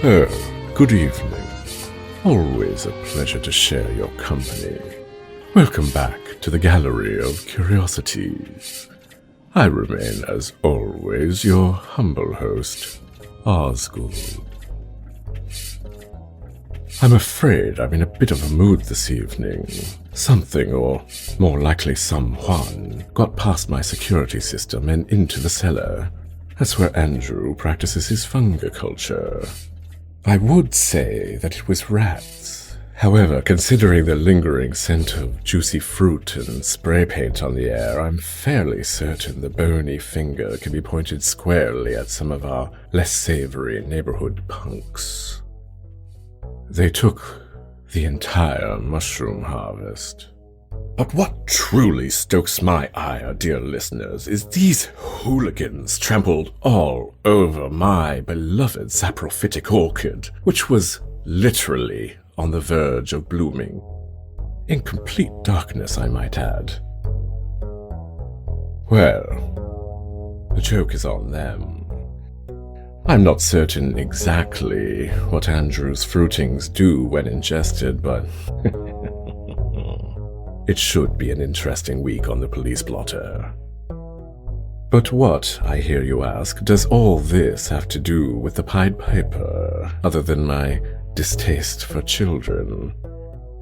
Oh, good evening. Always a pleasure to share your company. Welcome back to the Gallery of Curiosities. I remain, as always, your humble host, Osgoode. I'm afraid I'm in a bit of a mood this evening. Something, or more likely someone, got past my security system and into the cellar. That's where Andrew practices his fungiculture. I would say that it was rats. However, considering the lingering scent of juicy fruit and spray paint on the air, I'm fairly certain the bony finger can be pointed squarely at some of our less savory neighborhood punks. They took the entire mushroom harvest. But what truly stokes my ire, dear listeners, is these hooligans trampled all over my beloved saprophytic orchid, which was literally on the verge of blooming. In complete darkness, I might add. Well, the joke is on them. I'm not certain exactly what Andrew's fruitings do when ingested, but it should be an interesting week on the police blotter. But what, I hear you ask, does all this have to do with the Pied Piper, other than my distaste for children?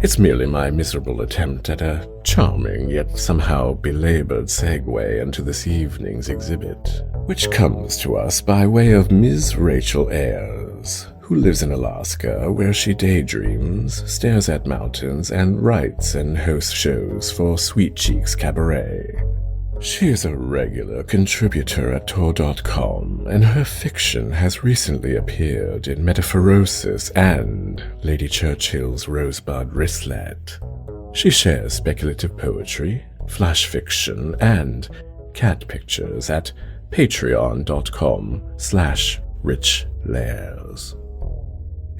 It's merely my miserable attempt at a charming yet somehow belabored segue into this evening's exhibit, which comes to us by way of Ms. Rachel Ayers, who lives in Alaska, where she daydreams, stares at mountains, and writes and hosts shows for Sweet Cheeks Cabaret. She is a regular contributor at Tor.com, and her fiction has recently appeared in Metaphorosis and Lady Churchill's Rosebud Wristlet. She shares speculative poetry, flash fiction, and cat pictures at patreon.com/richlairs.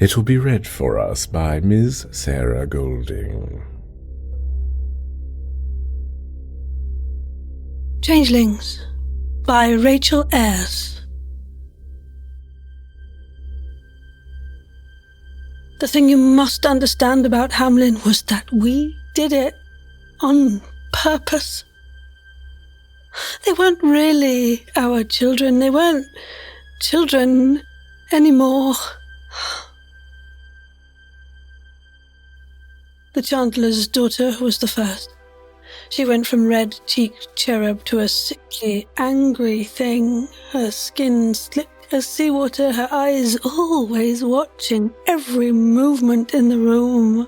It will be read for us by Ms. Sarah Golding. Changelings by Rachel Ayers. The thing you must understand about Hamelin was that we did it on purpose. They weren't really our children. They weren't children anymore. The Chandler's daughter was the first. She went from red-cheeked cherub to a sickly, angry thing, her skin slick as seawater, her eyes always watching every movement in the room.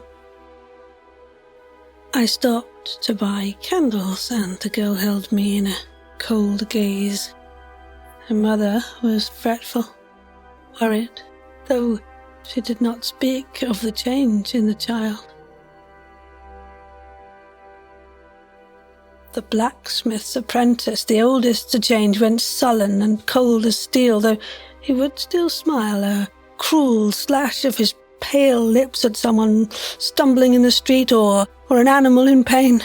I stopped to buy candles, and the girl held me in a cold gaze. Her mother was fretful, worried, though she did not speak of the change in the child. The blacksmith's apprentice, the oldest to change, went sullen and cold as steel, though he would still smile, a cruel slash of his pale lips at someone stumbling in the street or an animal in pain.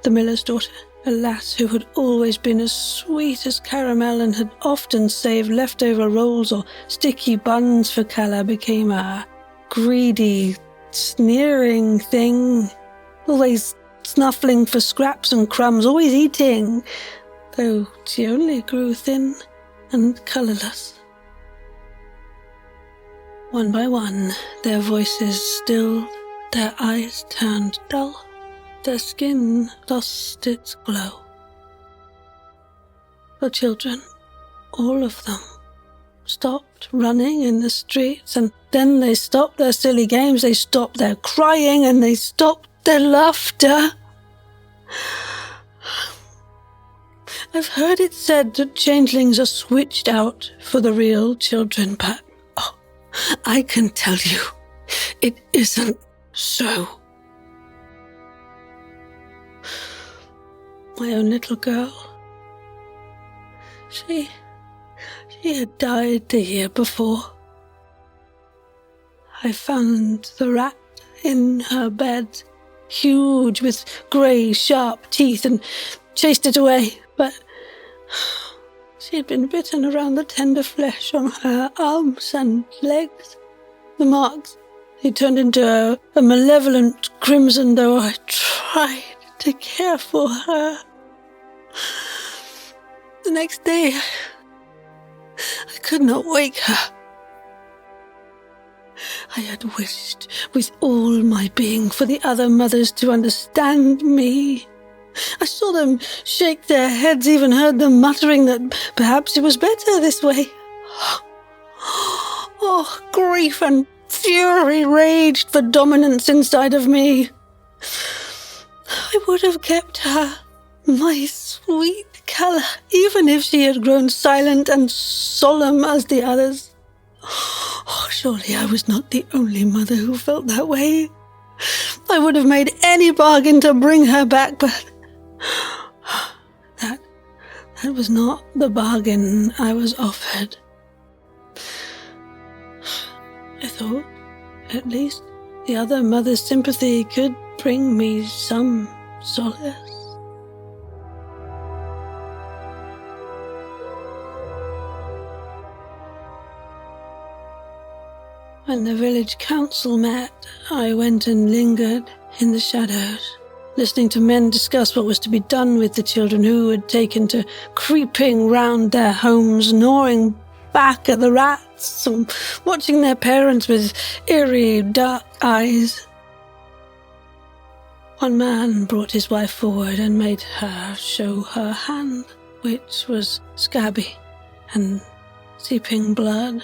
The miller's daughter, a lass who had always been as sweet as caramel and had often saved leftover rolls or sticky buns for Calla, became a greedy, sneering thing, always snuffling for scraps and crumbs, always eating, though she only grew thin and colourless. One by one, their voices stilled, their eyes turned dull, their skin lost its glow. The children, all of them, stopped running in the streets, and then they stopped their silly games, they stopped their crying, and they stopped their laughter. I've heard it said that changelings are switched out for the real children, but I can tell you, it isn't so. My own little girl, she had died the year before. I found the rat in her bed, huge with grey, sharp teeth, and chased it away, but She had been bitten around the tender flesh on her arms and legs. The marks had turned into a malevolent crimson, though I tried to care for her. The next day, I could not wake her. I had wished with all my being for the other mothers to understand me. I saw them shake their heads, even heard them muttering that perhaps it was better this way. Oh, grief and fury raged for dominance inside of me. I would have kept her, my sweet Calla, even if she had grown silent and solemn as the others. Oh, surely I was not the only mother who felt that way. I would have made any bargain to bring her back, but that was not the bargain I was offered. I thought, at least, the other mother's sympathy could bring me some solace. When the village council met, I went and lingered in the shadows, listening to men discuss what was to be done with the children who had taken to creeping round their homes, gnawing back at the rats, and watching their parents with eerie, dark eyes. One man brought his wife forward and made her show her hand, which was scabby and seeping blood.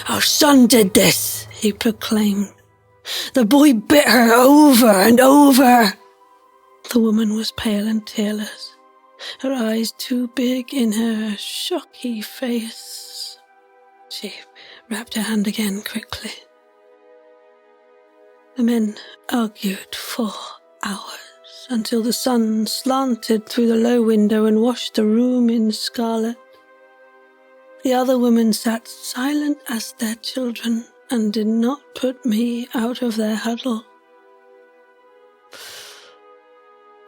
"Our son did this," he proclaimed. "The boy bit her over and over." The woman was pale and tearless, her eyes too big in her shocky face. She wrapped her hand again quickly. The men argued for hours, until the sun slanted through the low window and washed the room in scarlet. The other women sat silent as their children and did not put me out of their huddle.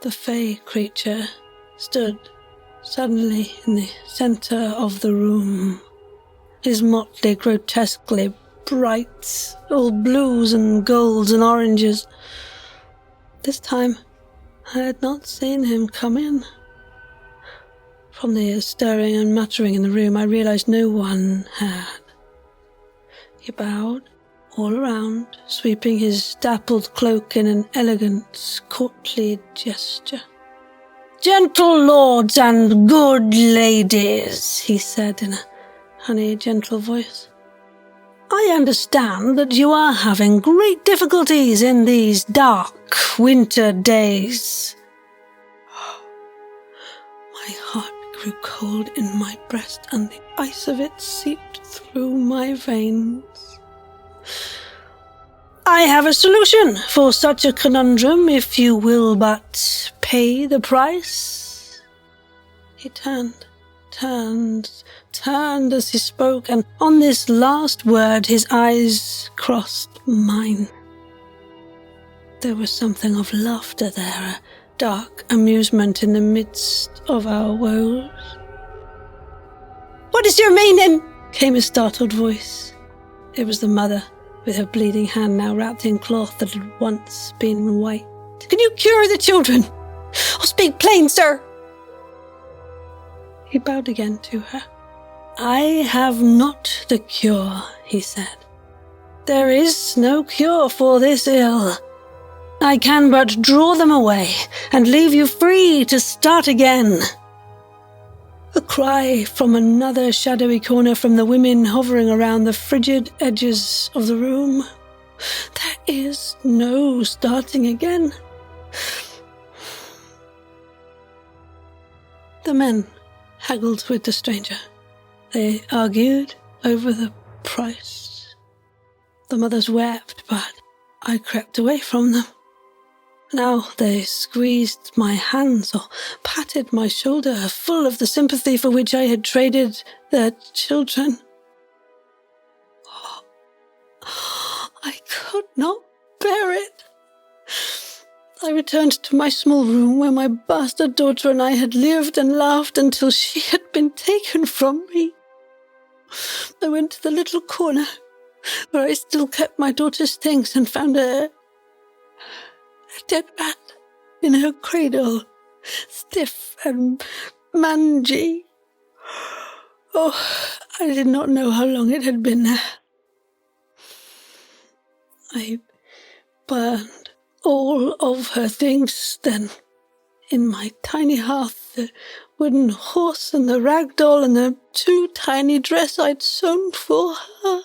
The fey creature stood suddenly in the centre of the room, his motley grotesquely bright, all blues and golds and oranges. This time I had not seen him come in. From the stirring and muttering in the room, I realized no one had. He bowed all around, sweeping his dappled cloak in an elegant, courtly gesture. "Gentle lords and good ladies," he said in a honey, gentle voice. "I understand that you are having great difficulties in these dark winter days." My heart grew cold in my breast, and the ice of it seeped through my veins. "I have a solution for such a conundrum, if you will but pay the price." He turned as he spoke, and on this last word his eyes crossed mine. There was something of laughter there, a dark amusement in the midst of our woes. "What is your meaning?" came a startled voice. It was the mother, with her bleeding hand now wrapped in cloth that had once been white. "Can you cure the children? Oh, speak plain, sir." He bowed again to her. "I have not the cure," he said. "There is no cure for this ill. I can but draw them away and leave you free to start again." A cry from another shadowy corner from the women hovering around the frigid edges of the room. "There is no starting again." The men haggled with the stranger. They argued over the price. The mothers wept, but I crept away from them. Now they squeezed my hands or patted my shoulder, full of the sympathy for which I had traded their children. I could not bear it. I returned to my small room where my bastard daughter and I had lived and laughed until she had been taken from me. I went to the little corner where I still kept my daughter's things and found a dead rat in her cradle, stiff and mangy. Oh, I did not know how long it had been there. I burned all of her things then. In my tiny hearth, the wooden horse and the rag doll and the 2 tiny dress I'd sewn for her.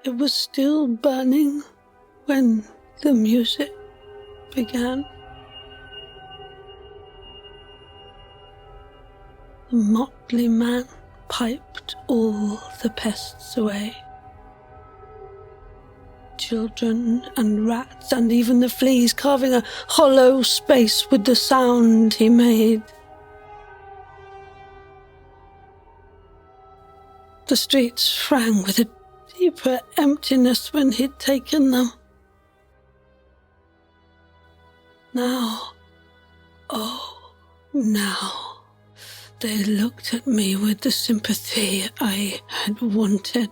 It was still burning when the music began. The motley man piped all the pests away. Children and rats and even the fleas carving a hollow space with the sound he made. The streets rang with a deeper emptiness when he'd taken them. Now, now, they looked at me with the sympathy I had wanted.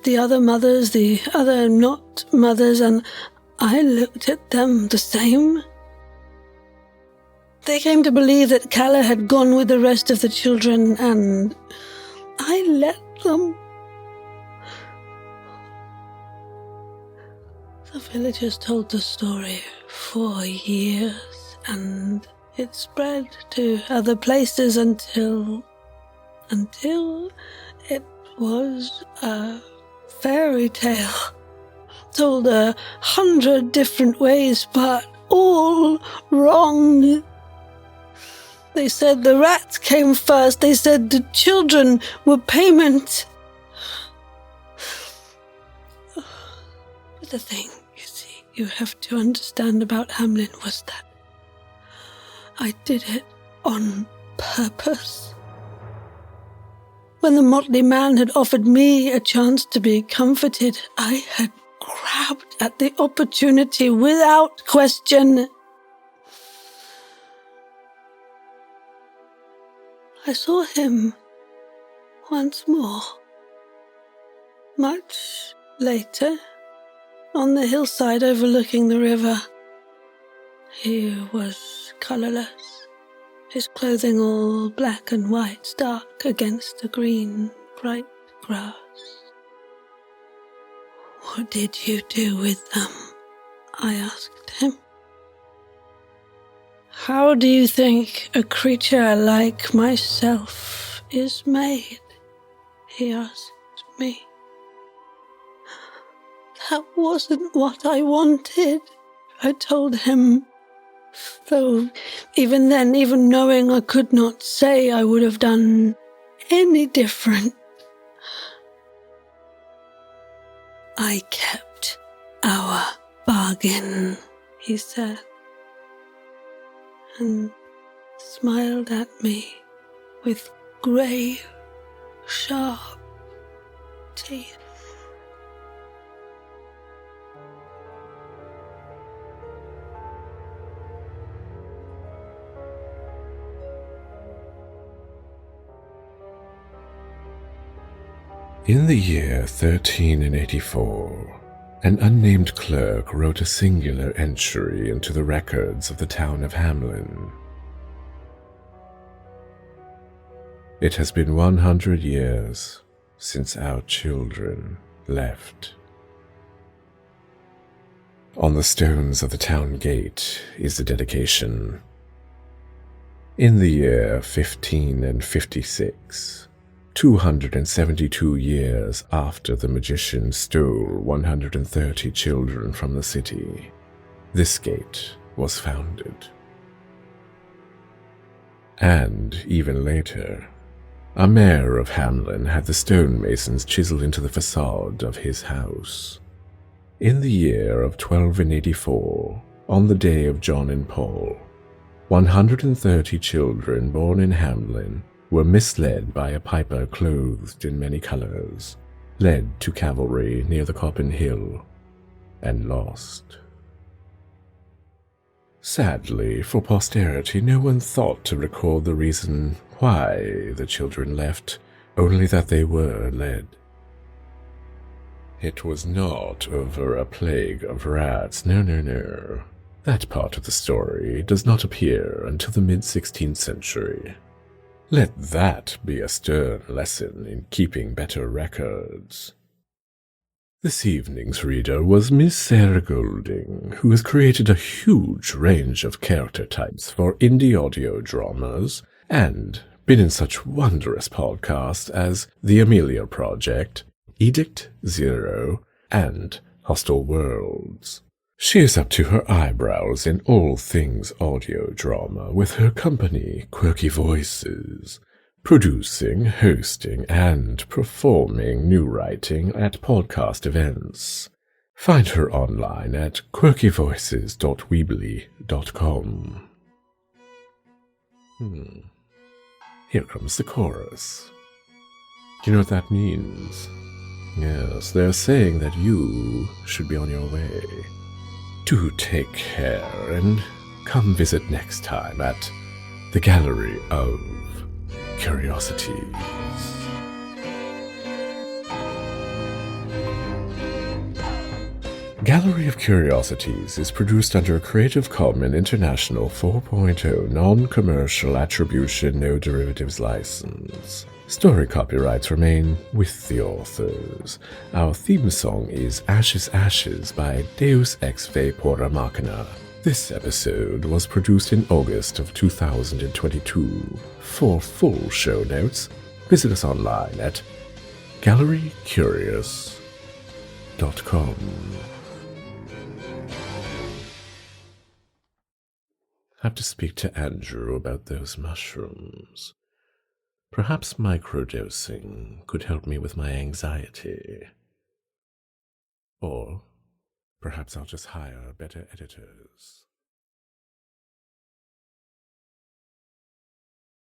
The other mothers, the other not mothers, and I looked at them the same. They came to believe that Calla had gone with the rest of the children, and I let them. The villagers told the story for years, and it spread to other places until it was a fairy tale, told 100 different ways, but all wrong. They said the rats came first. They said the children were payment. But the thing, you see, you have to understand about Hamelin was that I did it on purpose. When the motley man had offered me a chance to be comforted, I had grabbed at the opportunity without question. I saw him once more, much later, on the hillside overlooking the river. He was colourless, his clothing all black and white, stark against the green, bright grass. "What did you do with them?" I asked him. "How do you think a creature like myself is made?" he asked me. "That wasn't what I wanted," I told him. Though even then, even knowing I could not say I would have done any different. "I kept our bargain," he said, and smiled at me with grave, sharp teeth. In the year 1384, an unnamed clerk wrote a singular entry into the records of the town of Hamelin. "It has been 100 years since our children left." On the stones of the town gate is the dedication. In the year 1556, 272 years after the magician stole 130 children from the city, this gate was founded. And even later, a mayor of Hamelin had the stonemasons chiseled into the facade of his house. In the year of 1284, on the day of John and Paul, 130 children born in Hamelin were misled by a piper clothed in many colors, led to cavalry near the Coppin Hill, and lost. Sadly, for posterity, no one thought to record the reason why the children left, only that they were led. It was not over a plague of rats, no. That part of the story does not appear until the mid-16th century. Let that be a stern lesson in keeping better records. This evening's reader was Miss Sarah Golding, who has created a huge range of character types for indie audio dramas and been in such wondrous podcasts as The Amelia Project, Edict, Zero, and Hostile Worlds. She is up to her eyebrows in all things audio drama with her company, Quirky Voices, producing, hosting, and performing new writing at podcast events. Find her online at quirkyvoices.weebly.com. Here comes the chorus. Do you know what that means? Yes, they're saying that you should be on your way. Do take care and come visit next time at the Gallery of Curiosities. Gallery of Curiosities is produced under a Creative Commons International 4.0 non-commercial attribution no derivatives license. Story copyrights remain with the authors. Our theme song is Ashes Ashes by Deus Ex Vapora Machina. This episode was produced in August of 2022. For full show notes, visit us online at gallerycurious.com. I have to speak to Andrew about those mushrooms. Perhaps microdosing could help me with my anxiety. Or perhaps I'll just hire better editors.